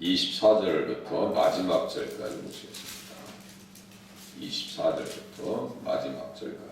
24절부터 마지막 절까지 보시겠습니다. 24절부터 마지막 절까지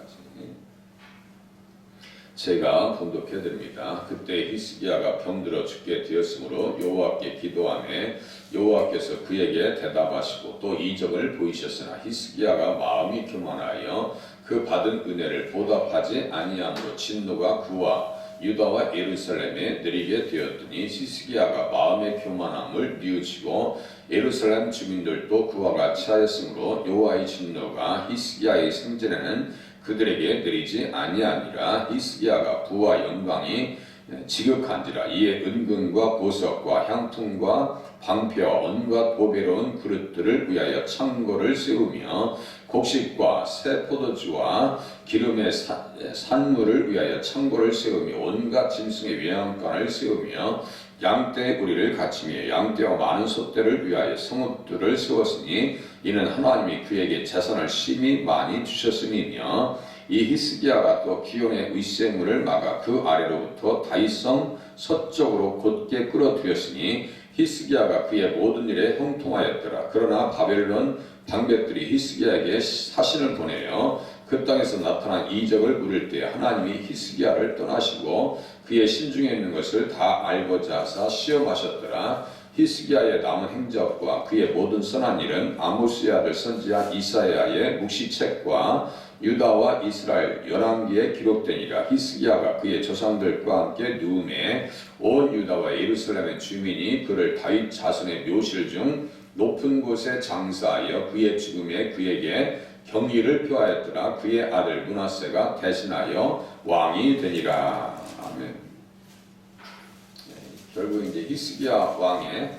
제가 봉독해 드립니다. 그때 히스기야가 병들어 죽게 되었으므로 여호와께 기도하매 여호와께서 그에게 대답하시고 또 이적을 보이셨으나 히스기야가 마음이 교만하여 그 받은 은혜를 보답하지 아니함으로 진노가 그와 유다와 예루살렘에 내리게 되었더니 히스기야가 마음의 교만함을 뉘우치고 예루살렘 주민들도 그와 같이 하였으므로 여호와의 진노가 히스기야의 생전에는 그들에게 내리지 아니하니라. 히스기야가 부와 영광이 지극한지라. 이에 은근과 보석과 향통과 방패와 온갖 보배로운 그릇들을 위하여 창고를 세우며 곡식과 새 포도주와 기름의 산물을 위하여 창고를 세우며 온갖 짐승의 외양간을 세우며 양떼의 우리를 갖추며 양떼와 많은 소떼를 위하여 성읍들을 세웠으니 이는 하나님이 그에게 재산을 심히 많이 주셨음이며 이 히스기야가 또 기온의 의생물을 막아 그 아래로부터 다윗성 서쪽으로 곧게 끌어들였으니 히스기야가 그의 모든 일에 형통하였더라. 그러나 바벨론 방백들이 히스기야에게 사신을 보내어 그 땅에서 나타난 이적을 물을 때 하나님이 히스기야를 떠나시고 그의 심중에 있는 것을 다 알고자 하사 시험하셨더라. 히스기야의 남은 행적과 그의 모든 선한 일은 아모스의 아들 선지자 이사야의 묵시책과 유다와 이스라엘 열왕기에 기록되니라. 히스기야가 그의 조상들과 함께 누움에 온 유다와 예루살렘의 주민이 그를 다윗 자손의 묘실 중 높은 곳에 장사하여 그의 죽음에 그에게 경의를 표하였더라. 그의 아들 므낫세가 대신하여 왕이 되니라. 아멘. 결국 이제 히스기야 왕의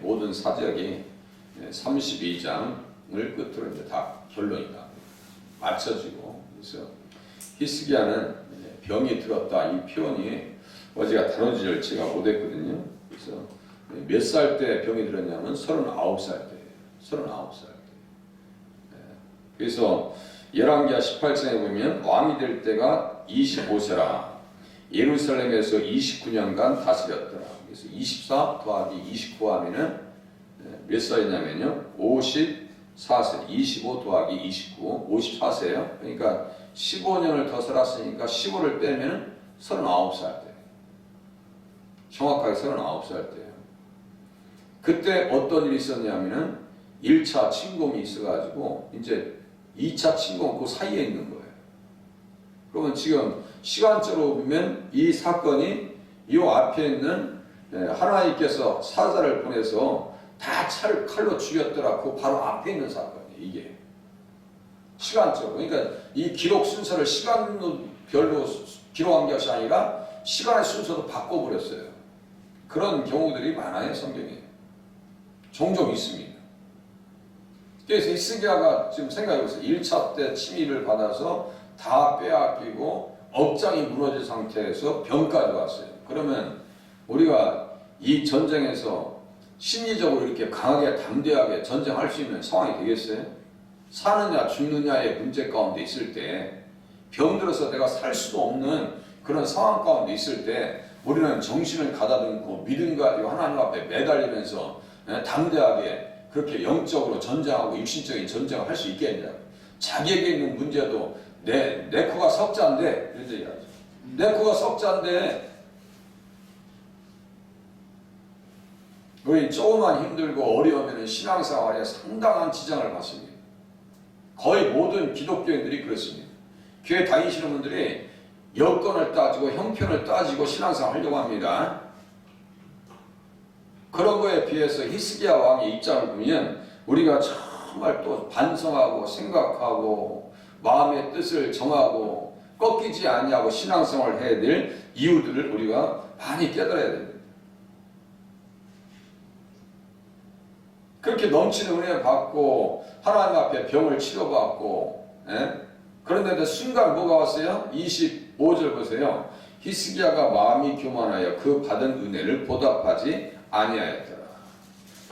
모든 사적이 32장을 끝으로 이제 다 결론이다. 맞춰지고. 그래서 히스기야는 병이 들었다 이 표현이 어제가 단어지를 제가 못했거든요. 그래서 몇 살 때 병이 들었냐면 39살 때. 39살 때. 그래서 열왕기하 18장에 보면 왕이 될 때가 25세라. 예루살렘에서 29년간 다스렸더라. 그래서 24 더하기 29 하면은 몇 살이냐면요. 54세. 25 더하기 29. 54세예요. 그러니까 15년을 더 살았으니까 15를 빼면은 39살 때. 정확하게 39살 때예요. 그때 어떤 일이 있었냐면은 1차 침공이 있어가지고 이제 2차 침공 그 사이에 있는 거예요. 그러면 지금 시간적으로 보면 이 사건이 이 앞에 있는 하나님께서 사자를 보내서 다 칼로 죽였더라. 그 바로 앞에 있는 사건이에요. 이게 시간적으로. 그러니까 이 기록 순서를 시간별로 기록한 것이 아니라 시간의 순서도 바꿔버렸어요. 그런 경우들이 많아요. 성경에. 종종 있습니다. 그래서 히스기야가 지금 생각해보세요. 1차 때 침입을 받아서 다 빼앗기고 억장이 무너진 상태에서 병까지 왔어요. 그러면 우리가 이 전쟁에서 심리적으로 이렇게 강하게 담대하게 전쟁할 수 있는 상황이 되겠어요? 사느냐 죽느냐의 문제 가운데 있을 때 병들어서 내가 살 수도 없는 그런 상황 가운데 있을 때 우리는 정신을 가다듬고 믿음 가지고 하나님 앞에 매달리면서 담대하게 그렇게 영적으로 전쟁하고 육신적인 전쟁을 할 수 있겠냐. 자기에게 있는 문제도 내 코가 석자인데 이런 얘기하죠. 내 코가 석자인데 우리 조금만 힘들고 어려우면 신앙생활에 상당한 지장을 받습니다. 거의 모든 기독교인들이 그렇습니다. 교회 다니시는 분들이 여건을 따지고 형편을 따지고 신앙생활 하려고 합니다. 그런 거에 비해서 히스기야 왕의 입장을 보면 우리가 정말 또 반성하고 생각하고 마음의 뜻을 정하고 꺾이지 아니하고 신앙생활을 해야 될 이유들을 우리가 많이 깨달아야 됩니다. 그렇게 넘치는 은혜 받고 하나님 앞에 병을 치료받고 그런데 순간 뭐가 왔어요? 25절 보세요. 히스기야가 마음이 교만하여 그 받은 은혜를 보답하지 아니하였더라.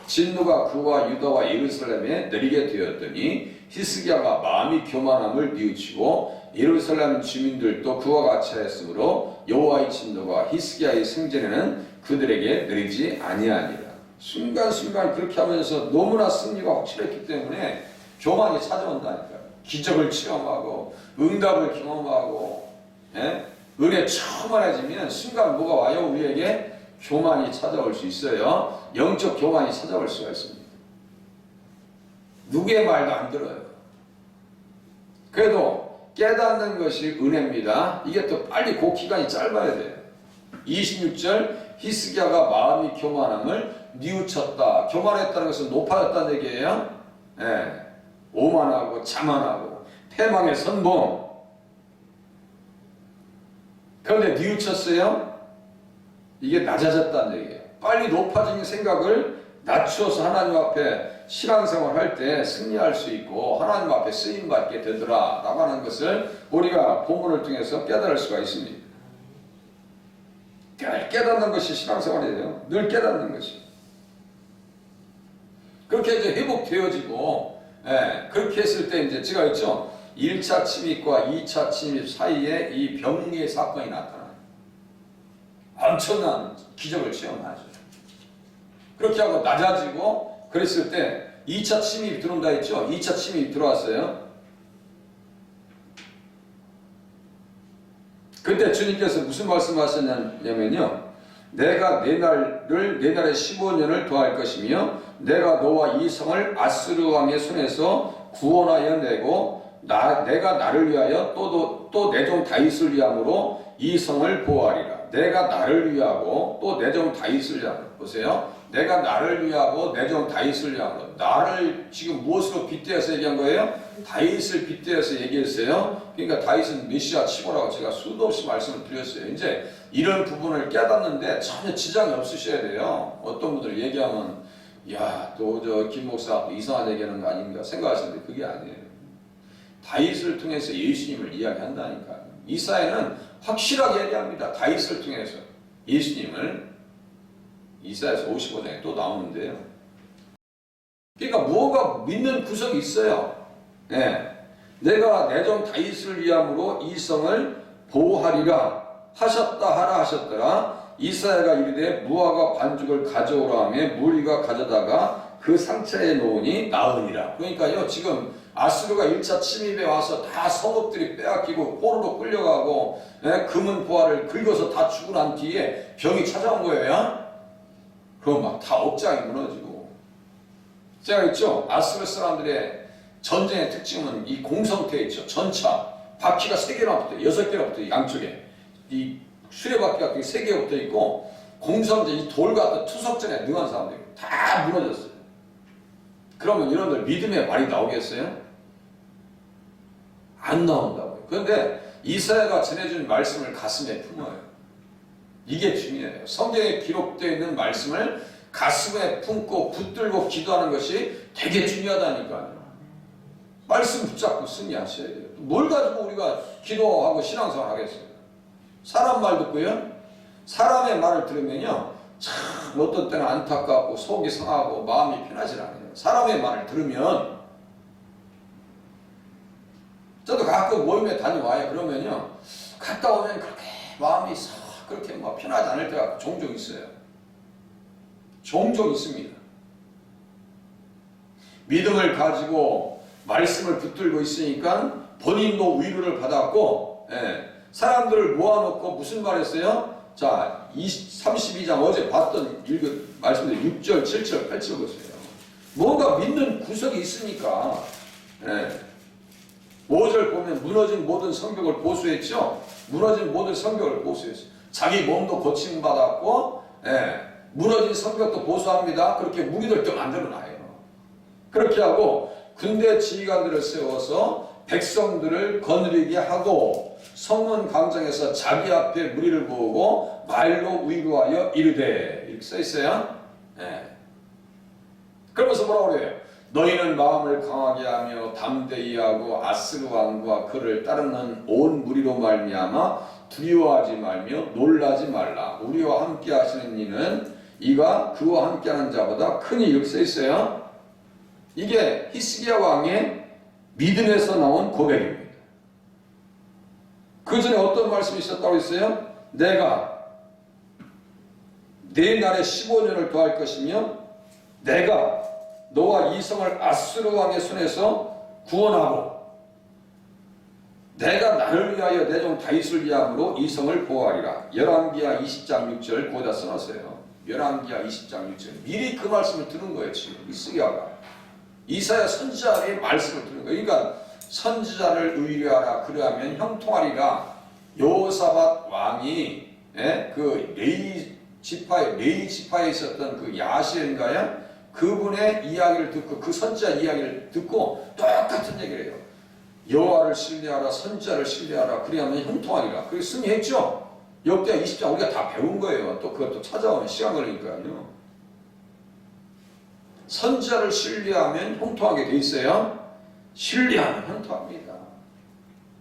진노가 그와 유다와 예루살렘에 내리게 되었더니 히스기야가 마음이 교만함을 뉘우치고 예루살렘 주민들도 그와 같이 하였으므로 여호와의 진노가 히스기야의 생전에는 그들에게 내리지 아니하니라. 순간순간 그렇게 하면서 너무나 승리가 확실했기 때문에 교만이 찾아온다니까요. 기적을 체험하고 응답을 경험하고 은혜 충만해지면 순간 뭐가 와요? 우리에게 교만이 찾아올 수 있어요. 영적 교만이 찾아올 수가 있습니다. 누구의 말도 안 들어요. 그래도 깨닫는 것이 은혜입니다. 이게 또 빨리 그 기간이 짧아야 돼요. 26절 히스기야가 마음이 교만함을 뉘우쳤다. 교만했다는 것은 높아졌다는 얘기예요. 오만하고 자만하고 패망의 선봉. 그런데 뉘우쳤어요? 이게 낮아졌다는 얘기예요. 빨리 높아진 생각을 낮추어서 하나님 앞에 신앙생활 할 때 승리할 수 있고 하나님 앞에 쓰임받게 되더라 라고 하는 것을 우리가 본문을 통해서 깨달을 수가 있습니다. 깨닫는 것이 신앙생활이에요. 늘 깨닫는 것이. 그렇게 이제 회복되어지고, 그렇게 했을 때 이제 제가 했죠. 1차 침입과 2차 침입 사이에 이 병리의 사건이 나타나요. 엄청난 기적을 체험하죠. 그렇게 하고 낮아지고 그랬을 때 2차 침입이 들어온다 했죠. 2차 침입이 들어왔어요. 그때 주님께서 무슨 말씀하셨냐면요. 내가 내 날에 15년을 더할 것이며 내가 너와 이 성을 아스르 왕의 손에서 구원하여 내고 내가 나를 위하여 또 내 종 다윗을 위함으로 이 성을 보호하리라. 내가 나를 위하고 또 내 종 다윗을 위함으로. 보세요. 내가 나를 위하고 내 종 다윗을 위함으로. 나를 지금 무엇으로 빗대어서 얘기한 거예요? 다윗을 빗대어서 얘기했어요. 그러니까 다윗은 메시아 치고라고 제가 수도 없이 말씀을 드렸어요. 이제 이런 부분을 깨닫는데 전혀 지장이 없으셔야 돼요. 어떤 분들 얘기하면 야, 또 저 김 목사 이상한 얘기하는 거 아닌가 생각하시는데 그게 아니에요. 다윗을 통해서 예수님을 이야기한다니까. 이사야는 확실하게 얘기합니다. 다윗을 통해서 예수님을. 이사야서 55장에 또 나오는데요. 그러니까 무언가 믿는 구석이 있어요. 내가 내 종 다윗을 위함으로 이 성을 보호하리라 하셨다 하라 하셨더라. 이사야가 이르되 무화과 반죽을 가져오라 하며 무리가 가져다가 그 상처에 놓으니 나으니라. 그러니까요, 지금 아수르가 1차 침입에 와서 다 성읍들이 빼앗기고 포로로 끌려가고 금은 보화를 긁어서 다 죽고 난 뒤에 병이 찾아온 거예요. 그럼 막 다 억장이 무너지고. 제가 했죠. 아수르 사람들의 전쟁의 특징은 이 공성태에 있죠. 전차 바퀴가 3개나 붙어요. 6개나 붙어요. 양쪽에 이 수레바퀴가 3개가 붙어 있고 공성제 이 돌 같은 투석전에 능한 사람들이 다 무너졌어요. 그러면 여러분들 믿음의 말이 나오겠어요? 안 나온다고요. 그런데 이사야가 전해준 말씀을 가슴에 품어요. 이게 중요해요. 성경에 기록되어 있는 말씀을 가슴에 품고 붙들고 기도하는 것이 되게 중요하다니까요. 말씀 붙잡고 승리하셔야 돼요. 뭘 가지고 우리가 기도하고 신앙생활 하겠어요? 사람 말 듣고요. 사람의 말을 들으면요. 참 어떤 때는 안타깝고 속이 상하고 마음이 편하지 않아요. 사람의 말을 들으면 저도 가끔 모임에 다녀와요. 그러면요. 갔다 오면 그렇게 마음이 싹 그렇게 막 편하지 않을 때가 종종 있어요. 종종 있습니다. 믿음을 가지고 말씀을 붙들고 있으니까 본인도 위로를 받았고 사람들을 모아놓고 무슨 말 했어요? 자, 32장 어제 봤던 말씀들 6절, 7절, 8절 보세요. 뭔가 믿는 구석이 있으니까 5절 보면 무너진 모든 성벽을 보수했죠. 무너진 모든 성벽을 보수했어요. 자기 몸도 고침받았고 무너진 성벽도 보수합니다. 그렇게 무기들도 만들어놔요. 그렇게 하고 군대 지휘관들을 세워서 백성들을 거느리게 하고 성문 광장에서 자기 앞에 무리를 모으고 말로 위로하여 이르되 이렇게 써있어요. 그러면서 뭐라고 그래요? 너희는 마음을 강하게 하며 담대히 하고 아스르 왕과 그를 따르는 온 무리로 말미암아 두려워하지 말며 놀라지 말라. 우리와 함께 하시는 이는 이가 그와 함께하는 자보다 크니 이렇게 써있어요. 이게 히스기야 왕의 믿음에서 나온 고백입니다. 그 전에 어떤 말씀이 있었다고 했어요? 내가 내 날에 15년을 더할 것이며 내가 너와 이 성을 아수르 왕의 손에서 구원하고 내가 나를 위하여 내 종 다윗을 위함으로 이 성을 보호하리라. 열왕기하 20장 6절 거기다 써놨어요. 열왕기하 20장 6절. 미리 그 말씀을 들은 거예요. 지금 히스기야가 이사야 선지자의 말씀을 들은 거예요. 그러니까 선지자를 의뢰하라 그러하면 형통하리라. 여호사밧 왕이 그 레위 지파에 있었던 그 야시인가요? 그분의 이야기를 듣고 그 선지자 이야기를 듣고 똑같은 얘기를 해요. 여호와를 신뢰하라, 선지자를 신뢰하라. 그래야만 형통하리라. 그게 승리했죠. 역대하 20장 우리가 다 배운 거예요. 또 그것도 찾아오면 시간 걸리니까요. 선지자를 신뢰하면 형통하게 돼 있어요. 신뢰하면 형통합니다.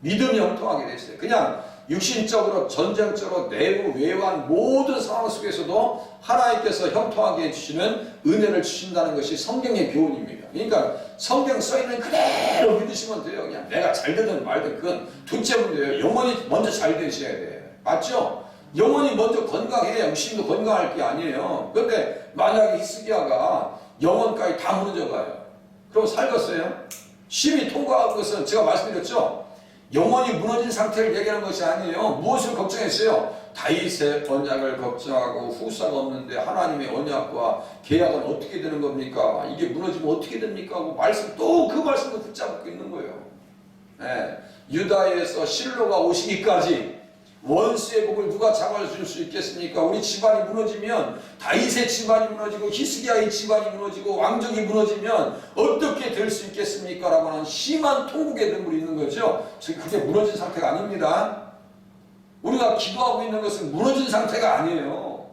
믿음이 형통하게 돼 있어요. 그냥 육신적으로 전쟁적으로 내부 외환 모든 상황 속에서도 하나님께서 형통하게 해주시는 은혜를 주신다는 것이 성경의 교훈입니다. 그러니까 성경 써있는 그대로 믿으시면 돼요. 그냥 내가 잘 되든 말든 그건 둘째 문제예요. 영혼이 먼저 잘 되셔야 돼. 맞죠? 영혼이 먼저 건강해야 육신도 건강할 게 아니에요. 그런데 만약에 히스기야가 영혼까지 다 무너져가요. 그럼 살겠어요? 심히 통과한 것은 제가 말씀드렸죠? 영혼이 무너진 상태를 얘기하는 것이 아니에요. 무엇을 걱정했어요? 다윗의 언약을 걱정하고 후사가 없는데 하나님의 언약과 계약은 어떻게 되는 겁니까? 이게 무너지면 어떻게 됩니까? 하고 말씀 또 그 말씀도 붙잡고 있는 거예요. 유다에서 실로가 오시기까지 원수의 복을 누가 잡아줄 수 있겠습니까? 우리 집안이 무너지면 다윗의 집안이 무너지고 히스기야의 집안이 무너지고 왕족이 무너지면 어떻게 될 수 있겠습니까? 라고 하는 심한 통곡의 눈물이 있는 거죠. 그게 무너진 상태가 아닙니다. 우리가 기도하고 있는 것은 무너진 상태가 아니에요.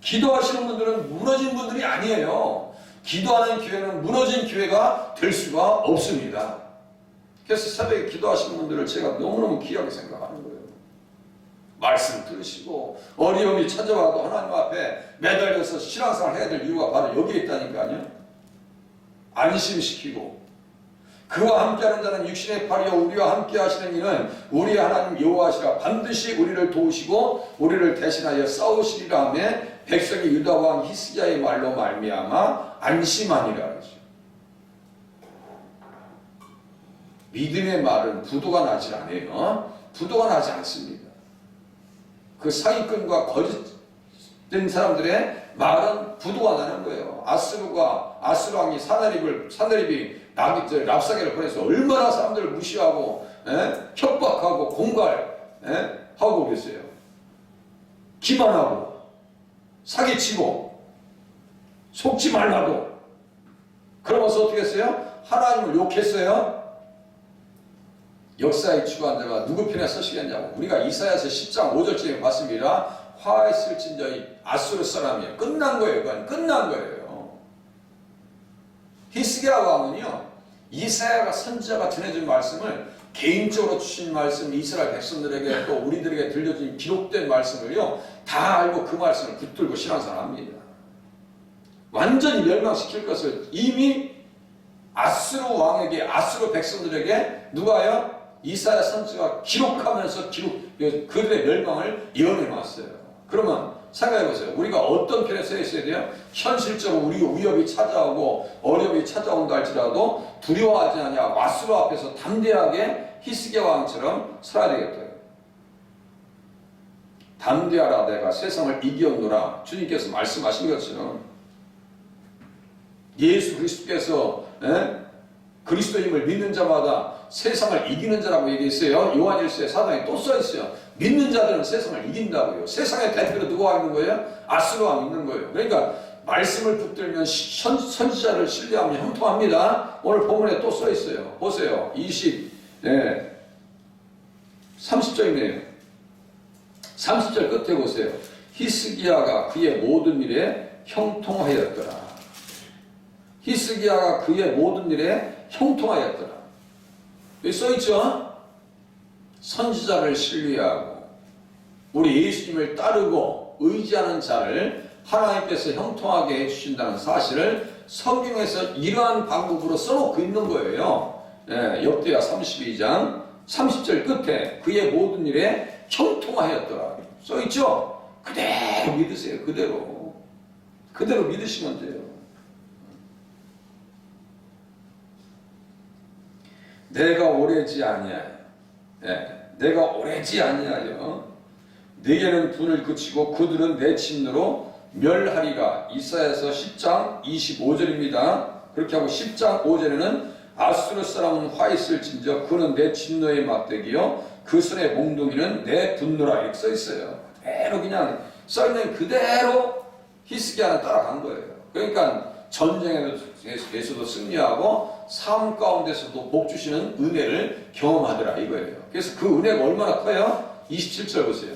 기도하시는 분들은 무너진 분들이 아니에요. 기도하는 교회는 무너진 교회가 될 수가 없습니다. 그래서 새벽에 기도하시는 분들을 제가 너무너무 귀하게 생각하는 거예요. 말씀 들으시고 어려움이 찾아와도 하나님 앞에 매달려서 신앙생활 해야 될 이유가 바로 여기에 있다니까요. 안심시키고 그와 함께하는 자는 육신의 팔이요 우리와 함께 하시는 이는 우리 하나님 여호와시라. 반드시 우리를 도우시고 우리를 대신하여 싸우시리라 하며 백성이 유다 왕 히스기야의 말로 말미암아 안심하니라 그러죠. 믿음의 말은 부도가 나지 않아요. 부도가 나지 않습니다. 그 사기꾼과 거짓된 사람들의 말은 부도가 나는 거예요. 아수르 왕이 사나립이 랍사게를 보내서 얼마나 사람들을 무시하고 협박하고 공갈하고 그랬어요. 기만하고 사기치고 속지 말라고. 그러면서 어떻게 했어요? 하나님을 욕했어요. 역사의 주관자가 누구 편에 서시겠냐고. 우리가 이사야서 10장 5절쯤에 봤습니다. 화했을진저 아수르 사람이에요. 끝난 거예요. 그건 끝난 거예요. 히스기야 왕은요, 이사야가 선지자가 전해준 말씀을 개인적으로 주신 말씀, 이스라엘 백성들에게 또 우리들에게 들려준 기록된 말씀을요 다 알고 그 말씀을 붙들고 신앙생활합니다. 완전히 멸망시킬 것을 이미 아수르 왕에게, 아수르 백성들에게 누가요? 이사야 선지자가 기록하면서 그들의 멸망을 예언해 놨어요. 그러면 생각해보세요. 우리가 어떤 편에 서 있어야 돼요? 현실적으로 우리 위협이 찾아오고 어려움이 찾아온다 할지라도 두려워하지 않냐. 아수르 앞에서 담대하게 히스기야 왕처럼 살아야 되겠다. 담대하라 내가 세상을 이기었노라. 주님께서 말씀하신 것처럼 예수 그리스도께서 그리스도님을 믿는 자마다 세상을 이기는 자라고 얘기했어요. 요한일서에 사장에 또 써있어요. 믿는 자들은 세상을 이긴다고요. 세상의 대표로 누가 있는 거예요? 아수르 왕이 있는 거예요. 그러니까 말씀을 붙들면 선지자를 신뢰하면 형통합니다. 오늘 본문에 또 써있어요. 보세요. 30절이네요. 30절 끝에 보세요. 히스기야가 그의 모든 일에 형통하였더라. 히스기야가 그의 모든 일에 형통하였더라. 여기 써있죠? 선지자를 신뢰하고 우리 예수님을 따르고 의지하는 자를 하나님께서 형통하게 해주신다는 사실을 성경에서 이러한 방법으로 써놓고 있는 거예요. 역대하 32장 30절 끝에 그의 모든 일에 형통하였더라 써있죠? 그대로 믿으세요. 그대로 믿으시면 돼요. 내가 오래지 아니하여. 내가 오래지 아니하여 네게는 분을 그치고 그들은 내 침노로 멸하리라. 이사야서 10장 25절입니다. 그렇게 하고 10장 5절에는 아수르 사람은 화 있을진저 그는 내 진노의 막대기요 그 손의 몽둥이는 내 분노라. 이렇게 써 있어요. 그대로 그냥 써 있는 그대로 히스기야는 따라간 거예요. 그러니까 전쟁에서도 승리하고 삶 가운데서도 복 주시는 은혜를 경험하더라 이거예요. 그래서 그 은혜가 얼마나 커요? 27절 보세요.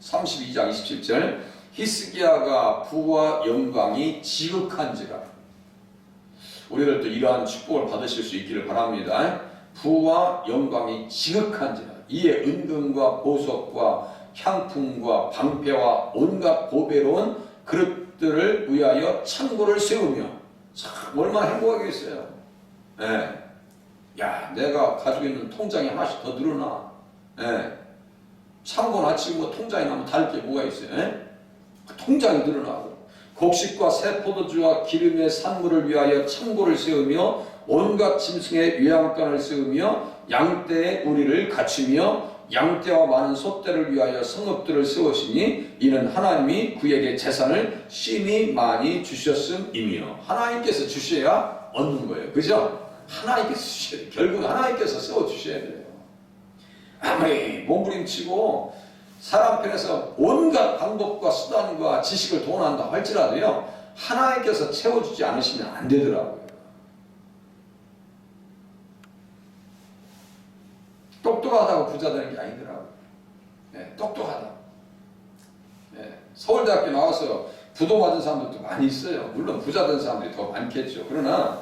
32장 27절 히스기야가 부와 영광이 지극한지라. 우리들도 이러한 축복을 받으실 수 있기를 바랍니다. 부와 영광이 지극한지라. 이에 은금과 보석과 향품과 방패와 온갖 보배로운 그릇들을 위하여 창고를 세우며. 참 얼마나 행복하겠어요. 야, 내가 가지고 있는 통장이 하나씩 더 늘어나. 창고 놔치고 뭐 통장에 나면 다를 게 뭐가 있어요? 통장이 늘어나고 곡식과 새 포도주와 기름의 산물을 위하여 창고를 세우며 온갖 짐승의 외양간을 세우며 양떼의 우리를 갖추며 양떼와 많은 소떼를 위하여 성읍들을 세우시니 이는 하나님이 그에게 재산을 심히 많이 주셨음이며. 하나님께서 주셔야 얻는 거예요. 그죠? 하나님께서 주셔야 돼요. 결국 하나님께서 세워주셔야 돼요. 아무리 몸부림치고 사람 편에서 온갖 방법과 수단과 지식을 동원한다 할지라도요 하나님께서 채워주지 않으시면 안 되더라고요. 똑똑하다고 부자 되는 게 아니더라고요. 똑똑하다. 서울대학교 나와서 부도 맞은 사람들도 많이 있어요. 물론 부자 된 사람들이 더 많겠죠. 그러나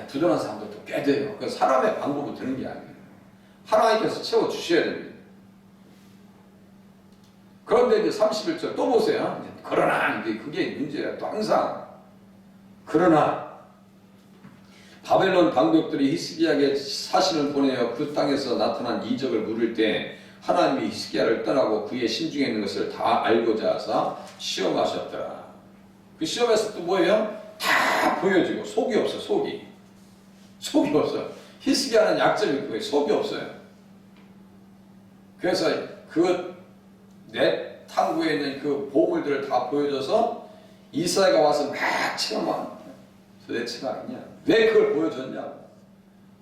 부도난 사람들도 꽤 돼요. 그 사람의 방법으로 되는 게 아니에요. 하나님께서 채워주셔야 됩니다. 그런데 이제 31절 또 보세요. 그러나 이제 그게 문제야. 또 항상 그러나 바벨론 방백들이 히스기야에게 사신을 보내어 그 땅에서 나타난 이적을 물을 때 하나님이 히스기야를 떠나고 그의 심중에 있는 것을 다 알고자 하사 시험하셨더라. 그 시험에서 또 뭐예요? 다 보여지고 속이 없어. 속이 없어. 히스기야는 약점이 그거예요. 속이 없어요. 그래서 그 내 탕구에 있는 그 보물들을 다 보여줘서 이사야가 와서 막 체험한 도대체가 아니냐. 왜 그걸 보여줬냐고.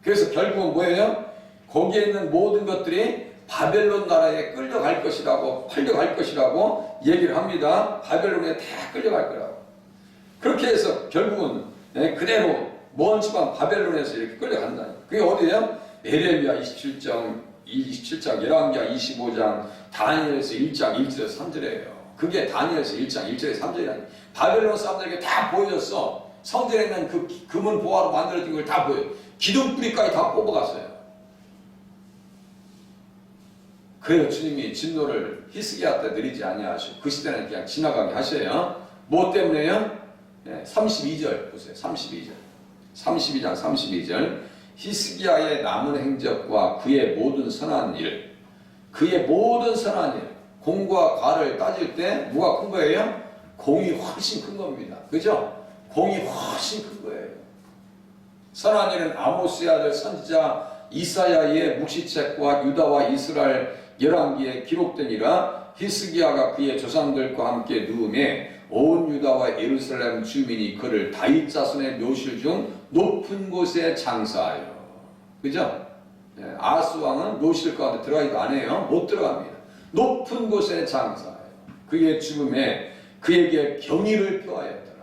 그래서 결국은 뭐예요? 거기에 있는 모든 것들이 바벨론 나라에 끌려갈 것이라고, 팔려갈 것이라고 얘기를 합니다. 바벨론에 다 끌려갈 거라고. 그렇게 해서 결국은 그대로 먼 지방 바벨론에서 이렇게 끌려간다. 그게 어디예요? 에레미야 27장, 열왕기하 25장, 다니엘서 1장 1절에서 3절이에요. 그게 다니엘서 1장 1절에서 3절이 아니에요. 바벨론 사람들에게 다 보여줬어. 성전에 있는 그 금은 보화로 만들어진 걸 다 보여요. 기둥뿌리까지 다 뽑아갔어요. 그래요. 주님이 진노를 히스기야 때 내리지 아니하시고 그 시대는 그냥 지나가게 하셔요. 뭐 때문에요? 32절 보세요. 32장 32절 히스기야의 남은 행적과 그의 모든 선한 일, 공과 가를 따질 때 누가 큰 거예요? 공이 훨씬 큰 겁니다. 그죠? 공이 훨씬 큰 거예요. 선한 일은 아모스의 아들 선지자 이사야의 묵시책과 유다와 이스라엘 열왕기에 기록되니라. 히스기야가 그의 조상들과 함께 누움에 온 유다와 예루살렘 주민이 그를 다윗 자손의 묘실 중 높은 곳에 장사하여. 그죠? 아하스 왕은 묘실 가운데 들어가기도 안 해요. 못 들어갑니다. 높은 곳에 장사하여 그의 죽음에 그에게 경의를 표하였더라.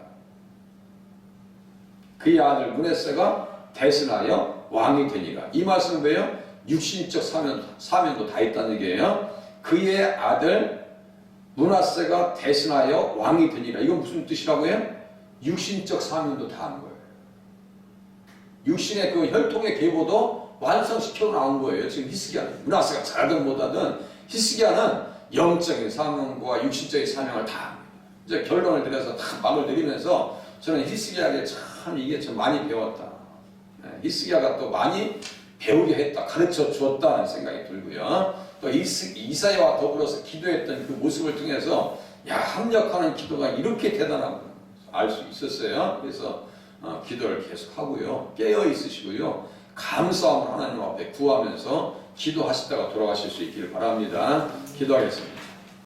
그의 아들 므낫세가 대신하여 왕이 되니라. 이 말씀은 왜요? 육신적 사면도 다 있다는 얘기예요. 그의 아들 므낫세가 대신하여 왕이 되니라. 이건 무슨 뜻이라고요? 육신적 사면도 다 한 거예요. 육신의 그 혈통의 계보도 완성시켜 나온 거예요. 지금 히스기야는. 므낫세가 잘하든 못하든 히스기야는 영적인 사명과 육신적인 사명을 다 합니다. 이제 결론을 드려서 다 막을 내리면서 저는 히스기야에게 참 이게 좀 많이 배웠다. 히스기야가 또 많이 배우게 했다. 가르쳐 주었다는 생각이 들고요. 또 이사야와 더불어서 기도했던 그 모습을 통해서 합력하는 기도가 이렇게 대단한 걸 알 수 있었어요. 그래서 기도를 계속 하고요. 깨어 있으시고요. 감사함을 하나님 앞에 구하면서 기도하시다가 돌아가실 수 있기를 바랍니다. 기도하겠습니다.